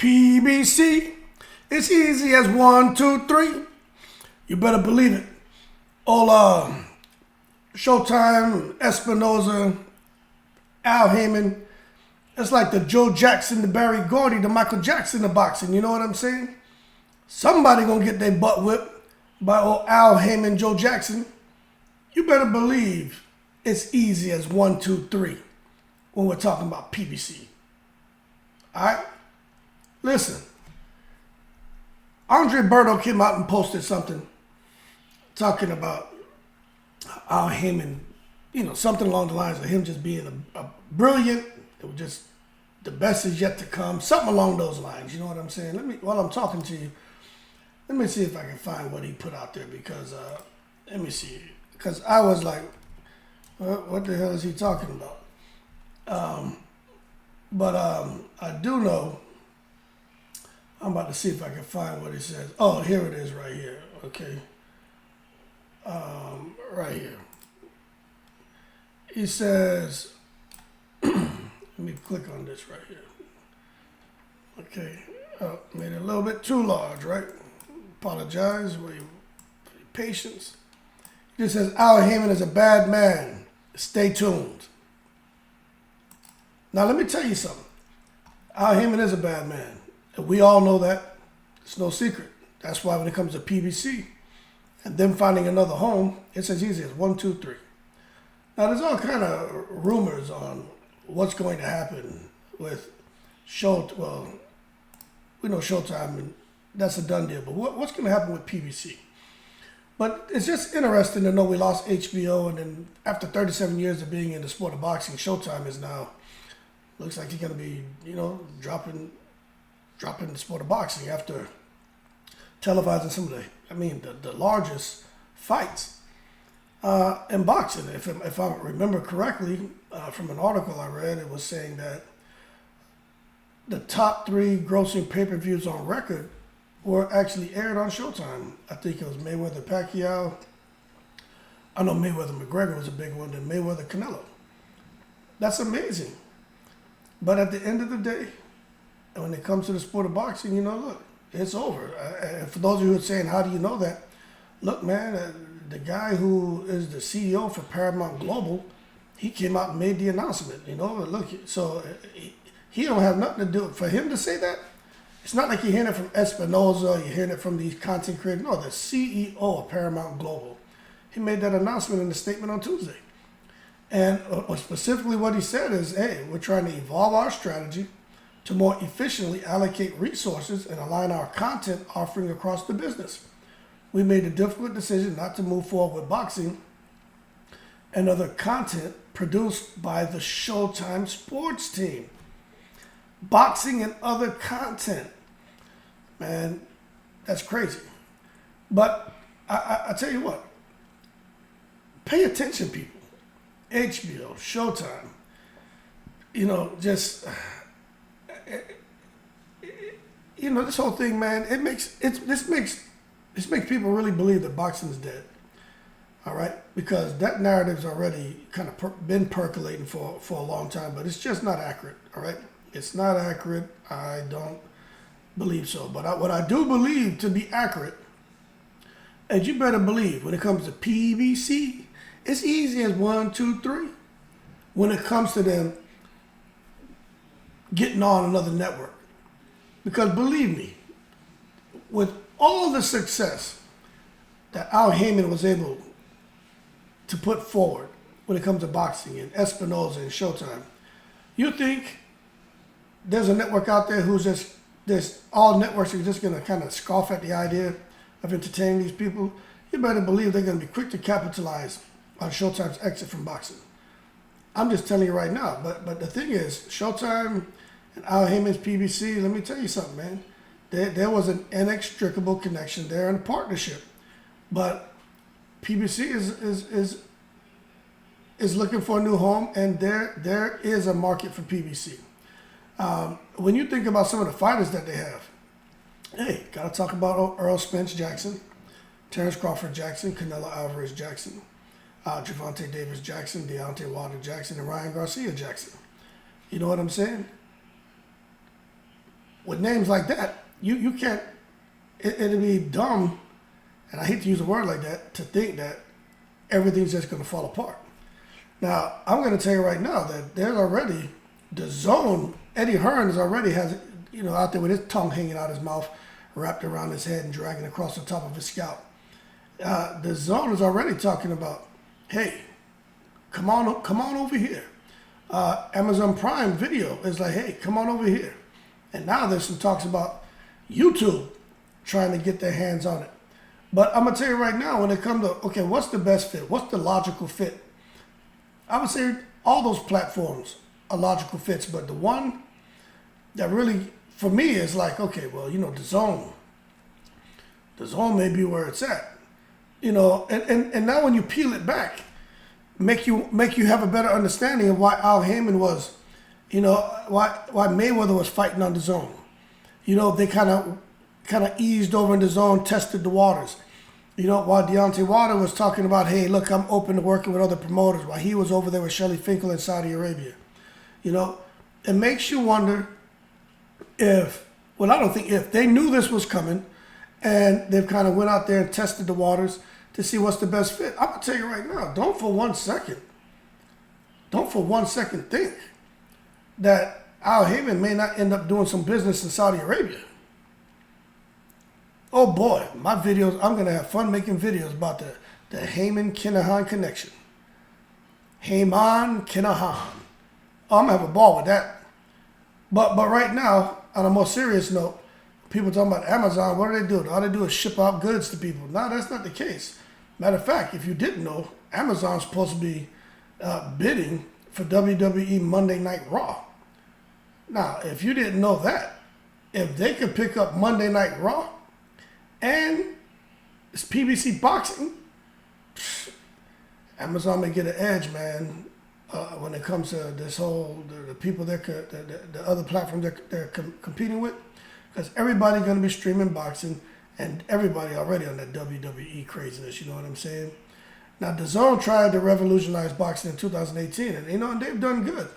PBC. It's easy as 1, 2, 3. You better believe it. All Showtime, Espinoza, Al Haymon. It's like the Joe Jackson, the Barry Gordy, the Michael Jackson of boxing. You know what I'm saying? Somebody gonna get their butt whipped by old Al Haymon, Joe Jackson. You better believe it's easy as 1, 2, 3 when we're talking about PBC. All right? Listen. Andre Berto came out and posted something talking about Al Haymon, something along the lines of him just being a brilliant, it was just the best is yet to come, something along those lines. You know what I'm saying? While I'm talking to you, let me see if I can find what he put out there because, let me see. Because I was like, what the hell is he talking about? But I do know, I'm about to see if I can find what he says. Oh, here it is right here. Okay. Right here. He says, let me click on this right here. Okay. Made it a little bit too large, right? Apologize for your patience. He says, Al Haymon is a bad man. Stay tuned. Now, let me tell you something. Al Haymon is a bad man. And we all know that. It's no secret. That's why when it comes to PBC and them finding another home, it's as easy as 1, 2, 3. Now, there's all kind of rumors on what's going to happen with well, we know Showtime, and that's a done deal. But what's going to happen with PBC? But it's just interesting to know we lost HBO, and then after 37 years of being in the sport of boxing, Showtime is now, looks like he's going to be, dropping the sport of boxing after televising some of the largest fights in boxing. If I remember correctly, from an article I read, it was saying that the top 3 grossing pay-per-views on record were actually aired on Showtime. I think it was Mayweather-Pacquiao. I know Mayweather-McGregor was a big one, then Mayweather-Canelo. That's amazing. But at the end of the day, when it comes to the sport of boxing, look, it's over. And for those of you who are saying, how do you know that? Look, man, the guy who is the CEO for Paramount Global, he came out and made the announcement, Look, so he don't have nothing to do. For him to say that, it's not like you're hearing it from Espinoza, you're hearing it from these content creators. No, the CEO of Paramount Global. He made that announcement in the statement on Tuesday. And specifically what he said is, hey, we're trying to evolve our strategy to more efficiently allocate resources and align our content offering across the business. We made the difficult decision not to move forward with boxing and other content produced by the Showtime sports team. Boxing and other content. Man, that's crazy. But I tell you what, pay attention, people. HBO, Showtime, this whole thing, man, this makes people really believe that boxing is dead. All right, because that narrative's already kind of been percolating for a long time, but it's just not accurate. All right, it's not accurate. I don't believe so. But what I do believe to be accurate, and you better believe when it comes to PBC, it's easy as 1, 2, 3. When it comes to them getting on another network. Because believe me, with all the success that Al Haymon was able to put forward when it comes to boxing and Espinoza and Showtime, you think there's a network out there all networks are just going to kind of scoff at the idea of entertaining these people? You better believe they're going to be quick to capitalize on Showtime's exit from boxing. I'm just telling you right now. But the thing is, Showtime and Al Haymon's PBC, let me tell you something, man. There was an inextricable connection there and a partnership. But PBC is looking for a new home, and there is a market for PBC. When you think about some of the fighters that they have, hey, got to talk about Earl Spence Jackson, Terrence Crawford Jackson, Canelo Alvarez Jackson, Gervonta Davis Jackson, Deontay Wilder Jackson, and Ryan Garcia Jackson. You know what I'm saying? with names like that, you can't. It'd be dumb, and I hate to use a word like that, to think that everything's just going to fall apart. Now, I'm going to tell you right now that there's already DZone. Eddie Hearn has out there with his tongue hanging out his mouth, wrapped around his head and dragging across the top of his scalp. DZone is already talking about, hey, come on over here. Amazon Prime Video is like, hey, come on over here. And now there's some talks about YouTube trying to get their hands on it. But I'm going to tell you right now, when it comes to, okay, what's the best fit? What's the logical fit? I would say all those platforms are logical fits, but the one that really, for me, is like, okay, well, DZone may be where it's at. And now when you peel it back, make you have a better understanding of why Al Haymon was, why Mayweather was fighting on DZone. They kind of eased over in DZone, tested the waters. While Deontay Wilder was talking about, hey, look, I'm open to working with other promoters, while he was over there with Shelly Finkel in Saudi Arabia. It makes you wonder if they knew this was coming, and they've kind of went out there and tested the waters to see what's the best fit. I'm going to tell you right now, don't for one second think that Al Haymon may not end up doing some business in Saudi Arabia. Oh boy, my videos, I'm going to have fun making videos about the Haymon-Kinahan connection. Haymon-Kinahan. Oh, I'm going to have a ball with that. But right now, on a more serious note, people talking about Amazon, what do? All they do is ship out goods to people. No, that's not the case. Matter of fact, if you didn't know, Amazon's supposed to be bidding for WWE Monday Night Raw. Now, if you didn't know that, if they could pick up Monday Night Raw and it's PBC Boxing, Amazon may get an edge, man, when it comes to this whole, the people the other platforms they're competing with, because everybody's going to be streaming boxing, and everybody already on that WWE craziness, you know what I'm saying? Now, DZone tried to revolutionize boxing in 2018, and they've done good.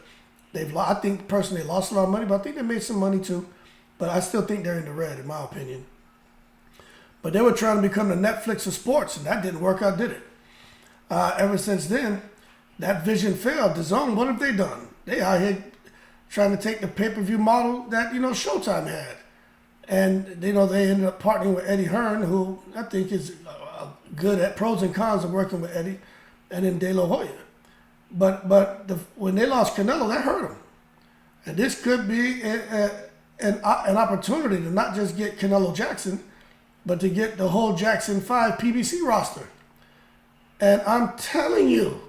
I think personally they lost a lot of money, but I think they made some money too. But I still think they're in the red, in my opinion. But they were trying to become the Netflix of sports, and that didn't work out, did it? Ever since then, that vision failed. DZone, what have they done? They out here trying to take the pay-per-view model that Showtime had. And they ended up partnering with Eddie Hearn, who I think is good at pros and cons of working with Eddie, and then De La Hoya. But when they lost Canelo, that hurt them. And this could be an opportunity to not just get Canelo Jackson, but to get the whole Jackson 5 PBC roster. And I'm telling you,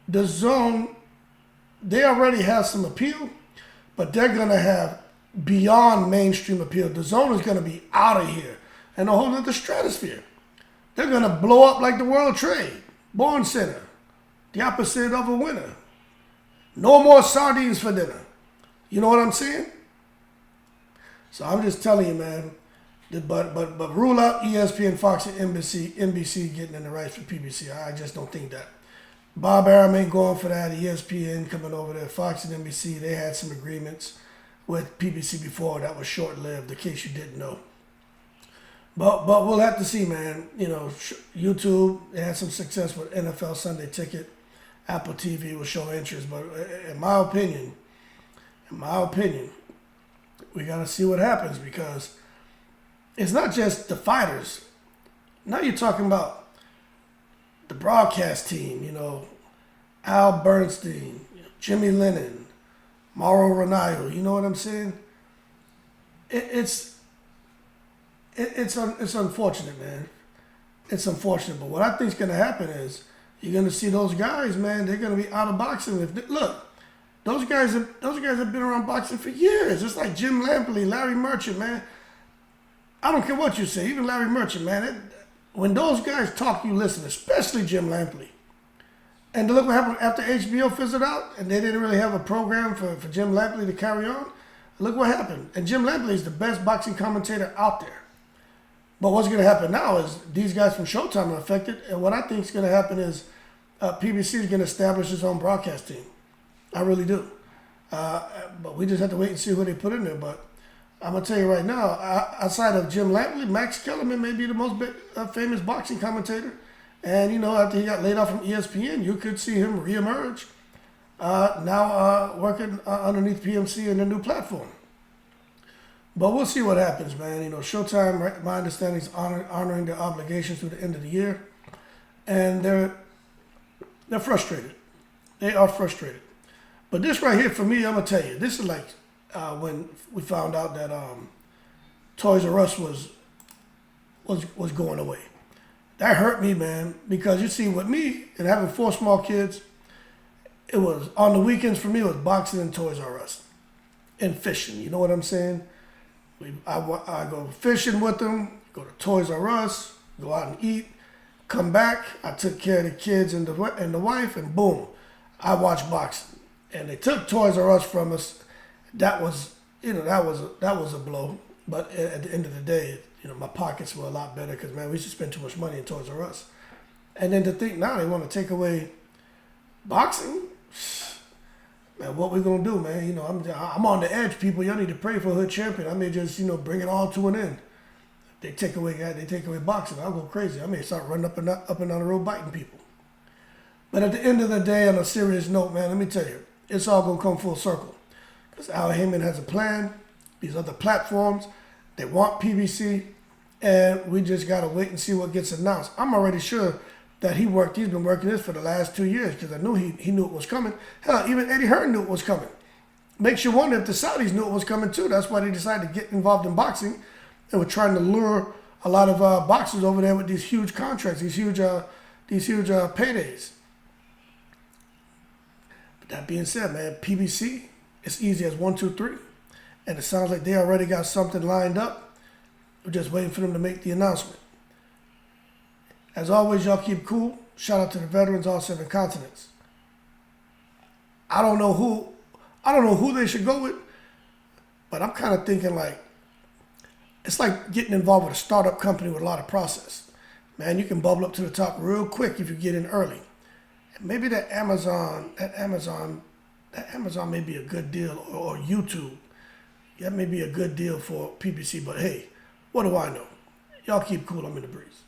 DZone, they already have some appeal, but they're going to have beyond mainstream appeal. DZone is going to be out of here in a whole other stratosphere. They're going to blow up like the World Trade, Born Center, the opposite of a winner. No more sardines for dinner. You know what I'm saying? So I'm just telling you, man. But rule out ESPN, Fox, and NBC getting in the rights for PBC. I just don't think that. Bob Arum ain't going for that. ESPN coming over there. Fox and NBC, they had some agreements with PBC before that was short-lived, in case you didn't know. But we'll have to see, man. YouTube, they had some success with NFL Sunday Ticket. Apple TV will show interest. But in my opinion, we got to see what happens, because it's not just the fighters. Now you're talking about the broadcast team, Al Bernstein, Jimmy Lennon, Mauro Ronaldo, you know what I'm saying? It's unfortunate, man. It's unfortunate, but what I think is going to happen is you're going to see those guys, man. They're going to be out of boxing. Look, those guys have been around boxing for years. It's like Jim Lampley, Larry Merchant, man. I don't care what you say, even Larry Merchant, man. When those guys talk, you listen, especially Jim Lampley. And look what happened after HBO fizzled out, and they didn't really have a program for Jim Lampley to carry on. Look what happened. And Jim Lampley is the best boxing commentator out there. But what's going to happen now is these guys from Showtime are affected, and what I think is going to happen is PBC is going to establish its own broadcast team. I really do. But we just have to wait and see who they put in there. But I'm gonna tell you right now. Outside of Jim Lampley, Max Kellerman may be the most famous boxing commentator. And you know, after he got laid off from ESPN, you could see him reemerge. Now working underneath PMC in a new platform. But we'll see what happens, man. You know, Showtime, right, my understanding, is honoring their obligations through the end of the year, and they're frustrated. They are frustrated. But this right here, for me, I'm gonna tell you, this is like when we found out that Toys R Us was going away. That hurt me, man, because you see, with me and having 4 small kids, it was on the weekends for me. It was boxing and Toys R Us and fishing. You know what I'm saying? I go fishing with them, go to Toys R Us, go out and eat, come back. I took care of the kids and the wife, and boom, I watched boxing. And they took Toys R Us from us. That was, you know, that was a blow. But at the end of the day, you know, my pockets were a lot better because, man, we used to spend too much money in Toys R Us. And then to think now they want to take away boxing. Man, what we gonna do, man? You know, I'm on the edge, people. Y'all need to pray for Hood Champion. I may just, you know, bring it all to an end. They take away boxing. I'll go crazy. I may start running up and down the road biting people. But at the end of the day, on a serious note, man, let me tell you, it's all gonna come full circle. Because Al Haymon has a plan. These other platforms, they want PBC, and we just gotta wait and see what gets announced. I'm already sure that he's been working this for the last 2 years because I knew he knew it was coming. Hell, even Eddie Hearn knew it was coming. Makes you wonder if the Saudis knew it was coming too. That's why they decided to get involved in boxing and were trying to lure a lot of boxers over there with these huge contracts, these huge paydays. But that being said, man, PBC, it's easy as 1, 2, 3, and it sounds like they already got something lined up. We're just waiting for them to make the announcement. As always, y'all keep cool. Shout out to the veterans, all 7 continents. I don't know who they should go with, but I'm kind of thinking like, it's like getting involved with a startup company with a lot of process. Man, you can bubble up to the top real quick if you get in early. And maybe that Amazon may be a good deal, or YouTube. That may be a good deal for PBC, but hey, what do I know? Y'all keep cool. I'm in the breeze.